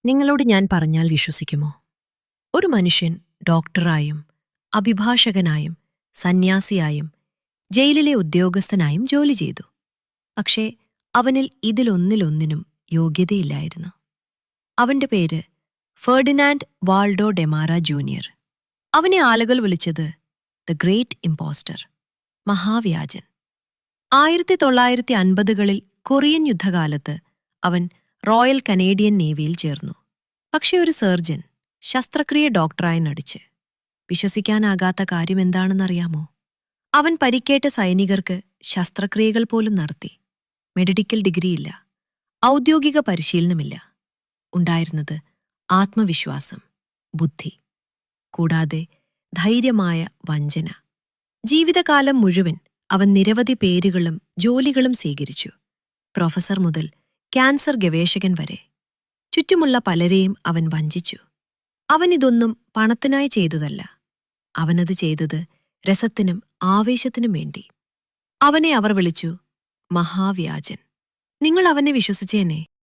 നിങ്ങളോട് ഞാൻ പറഞ്ഞാൽ വിശ്വസിക്കുമോ? ഒരു മനുഷ്യൻ ഡോക്ടറായും അഭിഭാഷകനായും സന്യാസിയായും ജയിലിലെ ഉദ്യോഗസ്ഥനായും ജോലി ചെയ്തു. പക്ഷേ അവനിൽ ഇതിലൊന്നിലൊന്നിനും യോഗ്യതയില്ലായിരുന്നു. അവന്റെ പേര് ഫെർഡിനാൻഡ് വാൾഡോ ഡെമാറ ജൂനിയർ. അവനെ ആളുകൾ വിളിച്ചത് ദ ഗ്രേറ്റ് ഇമ്പോസ്റ്റർ, മഹാവ്യാജൻ. 1950കളിൽ കൊറിയൻ യുദ്ധകാലത്ത് അവൻ റോയൽ കനേഡിയൻ നേവിയിൽ ചേർന്നു. പക്ഷെ ഒരു സർജൻ ശസ്ത്രക്രിയ ഡോക്ടറായി നടിച്ച്. വിശ്വസിക്കാനാകാത്ത കാര്യമെന്താണെന്നറിയാമോ? അവൻ പരിക്കേറ്റ സൈനികർക്ക് ശസ്ത്രക്രിയകൾ പോലും നടത്തി. മെഡിക്കൽ ഡിഗ്രിയില്ല, ഔദ്യോഗിക പരിശീലനമില്ല. ഉണ്ടായിരുന്നത് ആത്മവിശ്വാസം, ബുദ്ധി, കൂടാതെ ധൈര്യമായ വഞ്ചന. ജീവിതകാലം മുഴുവൻ അവൻ നിരവധി പേരുകളും ജോലികളും സ്വീകരിച്ചു. പ്രൊഫസർ മുതൽ ക്യാൻസർ ഗവേഷകൻ വരെ. ചുറ്റുമുള്ള പലരെയും അവൻ വഞ്ചിച്ചു. അവനിതൊന്നും പണത്തിനായി ചെയ്തതല്ല. അവനത് ചെയ്തത് രസത്തിനും ആവേശത്തിനും വേണ്ടി. അവനെ അവർ വിളിച്ചു മഹാവ്യാജൻ. നിങ്ങൾ അവനെ വിശ്വസിച്ചേനെ?